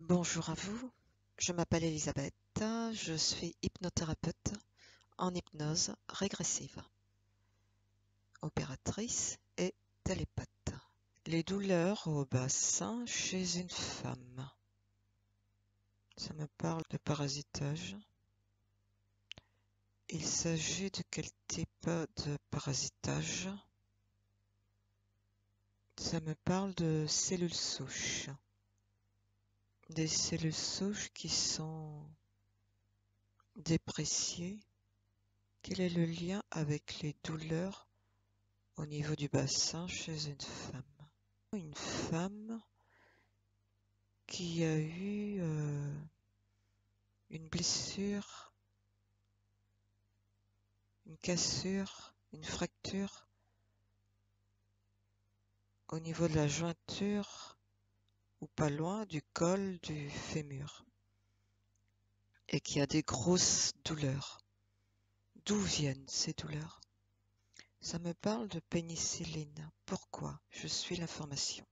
Bonjour à vous, je m'appelle Elisabeth, je suis hypnothérapeute en hypnose régressive, opératrice et télépathe. Les douleurs au bassin chez une femme. Ça me parle de parasitage. Il s'agit de quel type de parasitage? Ça me parle de cellules souches. Des cellules souches qui sont dépréciées. Quel est le lien avec les douleurs au niveau du bassin chez une femme? Une femme qui a eu une blessure, une cassure, une fracture au niveau de la jointure ou pas loin du col du fémur et qui a des grosses douleurs. D'où viennent ces douleurs? Ça me parle de pénicilline. Pourquoi? Je suis l'information.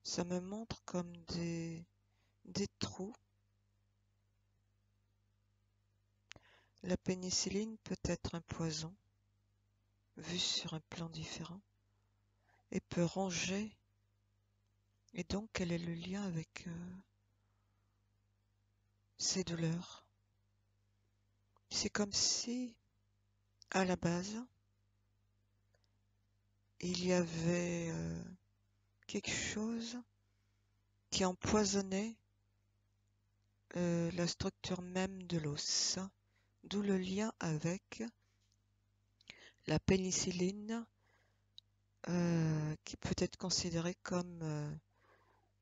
Ça me montre comme des trous. La pénicilline peut être un poison, vu sur un plan différent, et peut ronger. Et donc, quel est le lien avec ces douleurs? C'est comme si, à la base, il y avait quelque chose qui empoisonnait la structure même de l'os, d'où le lien avec la pénicilline qui peut être considérée comme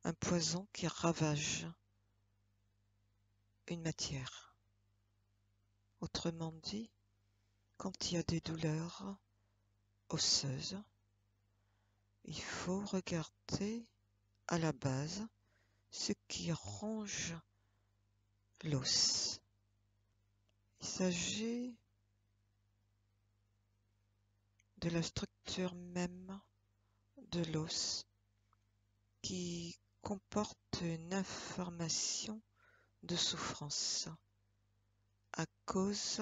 un poison qui ravage une matière. Autrement dit, quand il y a des douleurs osseuses, il faut regarder à la base ce qui ronge l'os. Il s'agit de la structure même de l'os qui comporte une information de souffrance à cause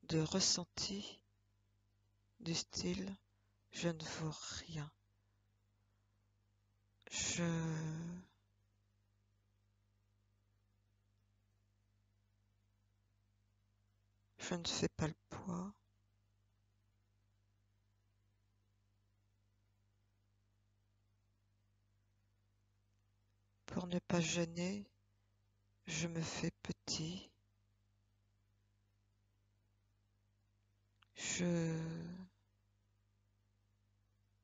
de ressentis du style je ne vaux rien, je ne fais pas le poids, pour ne pas gêner, je me fais petit, je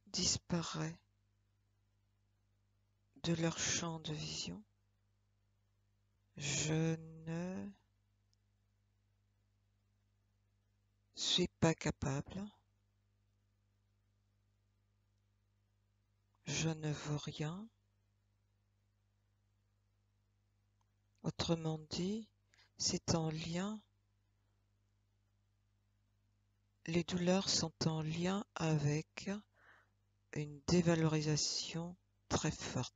disparais de leur champ de vision, je ne suis pas capable, je ne vaux rien. Autrement dit, c'est en lien, les douleurs sont en lien avec une dévalorisation très forte.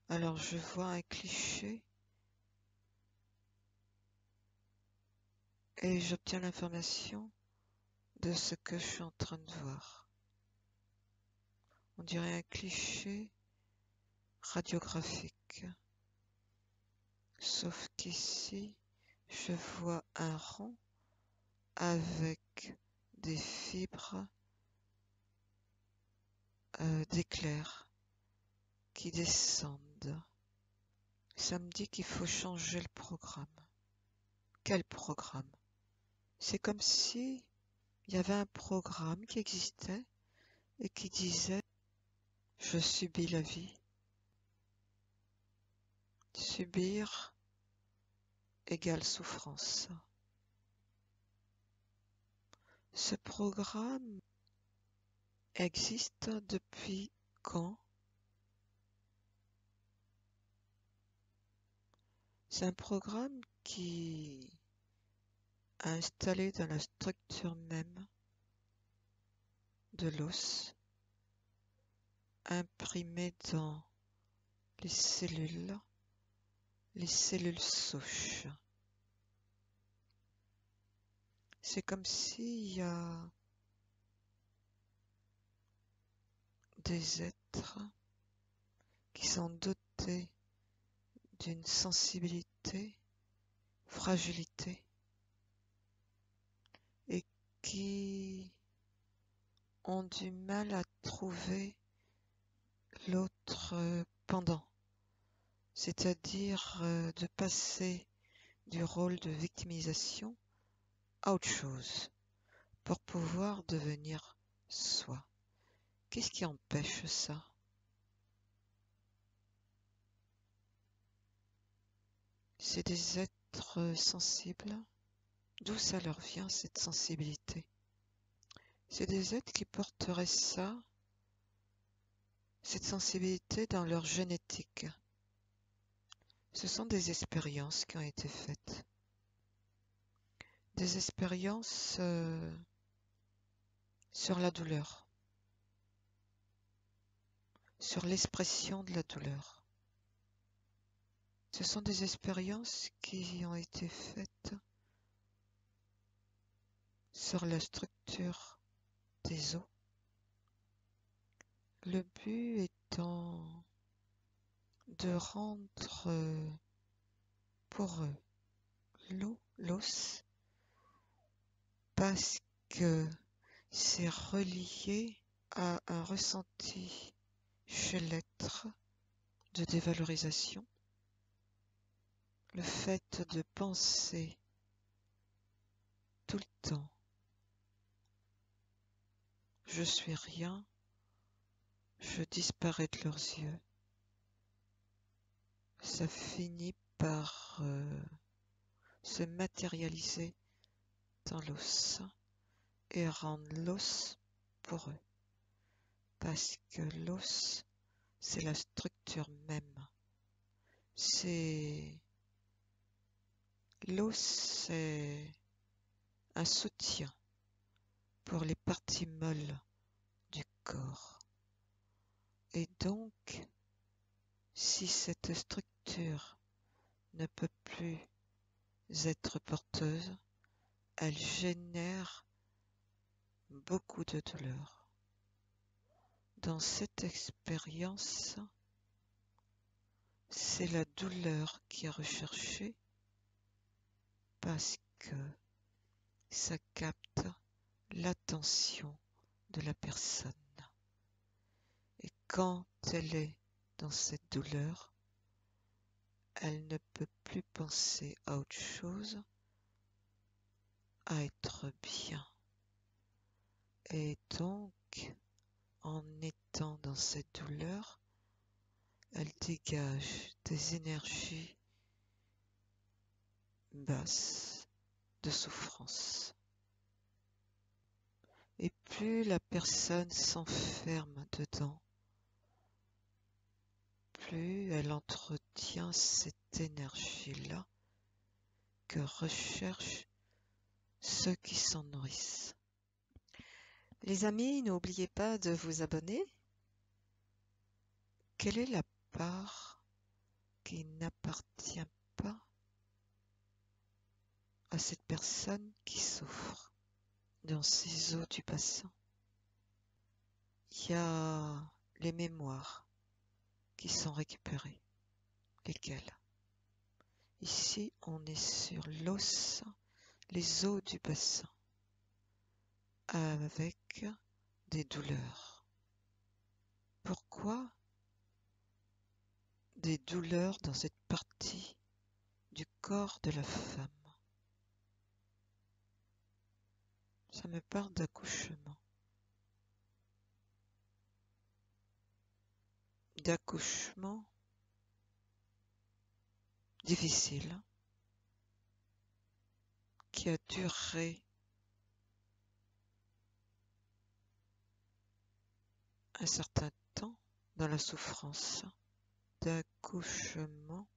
Alors je vois un cliché et j'obtiens l'information de ce que je suis en train de voir. On dirait un cliché radiographique. Sauf qu'ici, je vois un rond avec des fibres d'éclair qui descendent. Ça me dit qu'il faut changer le programme. Quel programme? C'est comme si il y avait un programme qui existait et qui disait je subis la vie. Subir égale souffrance. Ce programme existe depuis quand? C'est un programme qui installé dans la structure même de l'os, imprimé dans les cellules souches. C'est comme s'il y a des êtres qui sont dotés d'une sensibilité, fragilité, et qui ont du mal à trouver l'autre pendant, c'est-à-dire de passer du rôle de victimisation à autre chose pour pouvoir devenir soi. Qu'est-ce qui empêche ça? C'est des êtres sensibles. D'où ça leur vient, cette sensibilité? C'est des êtres qui porteraient ça, cette sensibilité dans leur génétique. Ce sont des expériences qui ont été faites. Des expériences sur la douleur, sur l'expression de la douleur. Ce sont des expériences qui ont été faites sur la structure des os. Le but étant de rendre poreux l'os, parce que c'est relié à un ressenti chez l'être de dévalorisation. Le fait de penser tout le temps je suis rien, je disparais de leurs yeux, ça finit par se matérialiser dans l'os et rendre l'os poreux, parce que l'os, c'est la structure même. L'os, c'est un soutien pour les parties molles du corps. Et donc, si cette structure ne peut plus être porteuse, elle génère beaucoup de douleur. Dans cette expérience, c'est la douleur qui est recherchée parce que ça capte l'attention de la personne. Et quand elle est dans cette douleur, elle ne peut plus penser à autre chose, à être bien. Et donc, en étant dans cette douleur, elle dégage des énergies basses de souffrance. Et plus la personne s'enferme dedans, plus elle entretient cette énergie-là que recherchent ceux qui s'en nourrissent. Les amis, n'oubliez pas de vous abonner. Quelle est la part qui n'appartient pas à cette personne qui souffre dans ces eaux du bassin? Il y a les mémoires qui sont récupérées. Lesquelles? Ici, on est sur l'os, les os du bassin, avec des douleurs. Pourquoi des douleurs dans cette partie du corps de la femme? Ça me parle d'accouchement. D'accouchement difficile, qui a duré un certain temps dans la souffrance, d'accouchement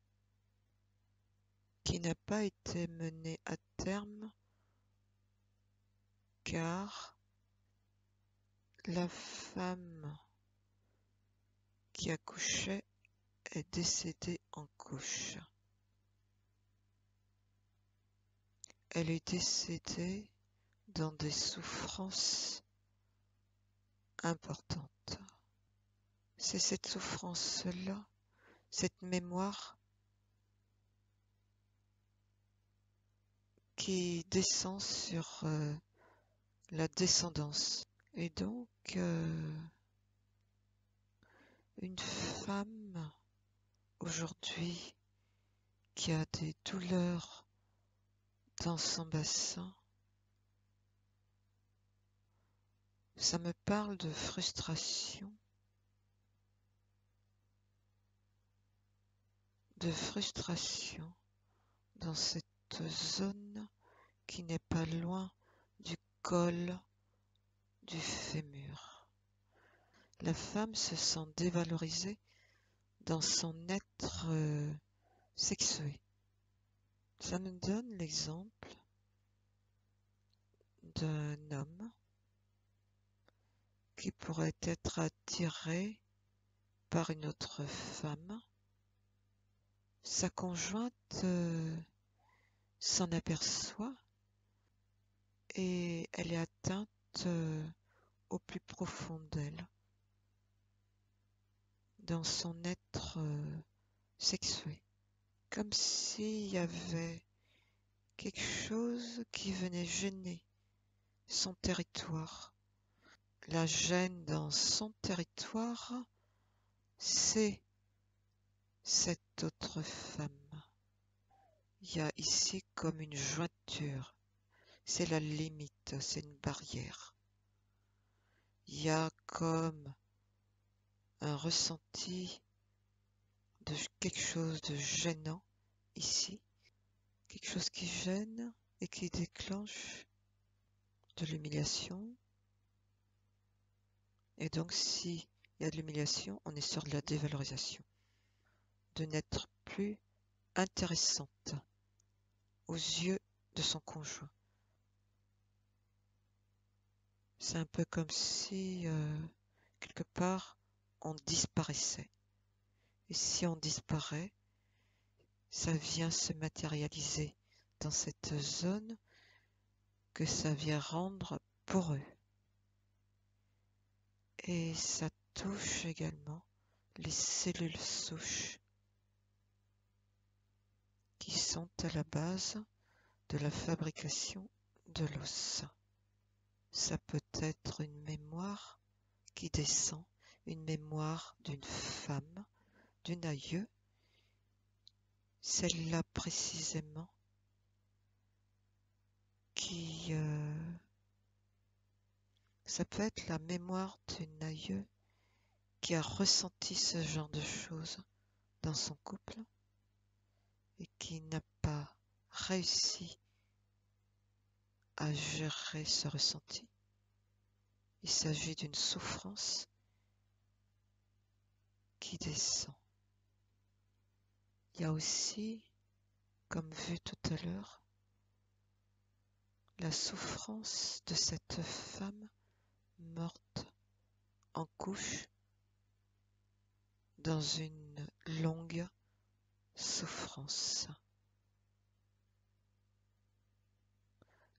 qui n'a pas été mené à terme car la femme qui accouchait est décédée en couche. Elle est décédée dans des souffrances importantes. C'est cette souffrance-là, cette mémoire qui descend sur la descendance. Et donc, une femme aujourd'hui qui a des douleurs dans son bassin, ça me parle de frustration, dans cette zone qui n'est pas loin du col du fémur. La femme se sent dévalorisée dans son être sexué. Ça nous donne l'exemple d'un homme qui pourrait être attiré par une autre femme. Sa conjointe s'en aperçoit et elle est atteinte au plus profond d'elle, dans son être sexué, comme s'il y avait quelque chose qui venait gêner son territoire. La gêne dans son territoire, c'est cette autre femme. Il y a ici comme une jointure, c'est la limite, c'est une barrière. Il y a comme un ressenti de quelque chose de gênant ici, quelque chose qui gêne et qui déclenche de l'humiliation. Et donc, s'il y a de l'humiliation, on est sur de la dévalorisation, de n'être plus intéressante aux yeux de son conjoint. C'est un peu comme si, quelque part, on disparaissait. Et si on disparaît, ça vient se matérialiser dans cette zone que ça vient rendre poreux. Et ça touche également les cellules souches qui sont à la base de la fabrication de l'os. Ça peut être une mémoire qui descend, une mémoire d'une femme, d'une aïeule, celle-là précisément qui... ça peut être la mémoire d'une aïeule qui a ressenti ce genre de choses dans son couple et qui n'a pas réussi à gérer ce ressenti. Il s'agit d'une souffrance qui descend. Il y a aussi, comme vu tout à l'heure, la souffrance de cette femme morte en couche dans une longue souffrance.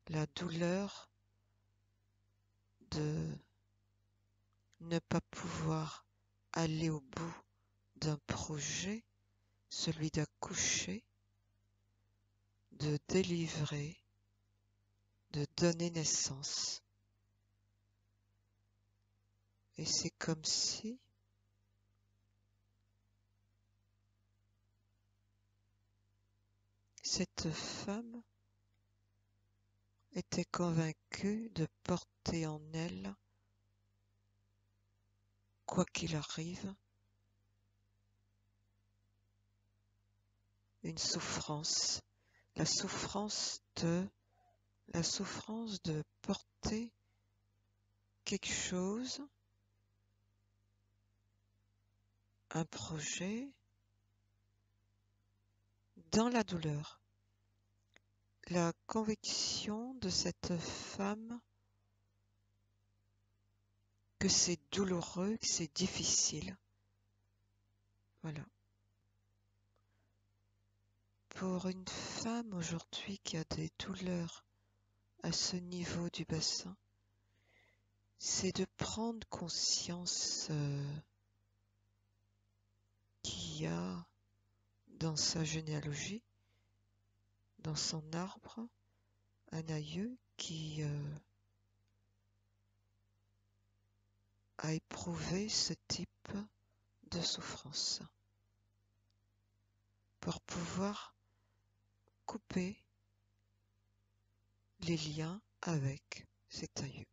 La douleur de ne pas pouvoir aller au bout d'un projet, celui d'accoucher, de délivrer, de donner naissance. Et c'est comme si cette femme était convaincue de porter en elle, quoi qu'il arrive, une souffrance, la souffrance de porter quelque chose, un projet, dans la douleur. La conviction de cette femme que c'est douloureux, que c'est difficile. Voilà. Pour une femme aujourd'hui qui a des douleurs à ce niveau du bassin, c'est de prendre conscience qu'il y a dans sa généalogie, dans son arbre, un aïeux qui a éprouvé ce type de souffrance pour pouvoir couper les liens avec cet aïeux.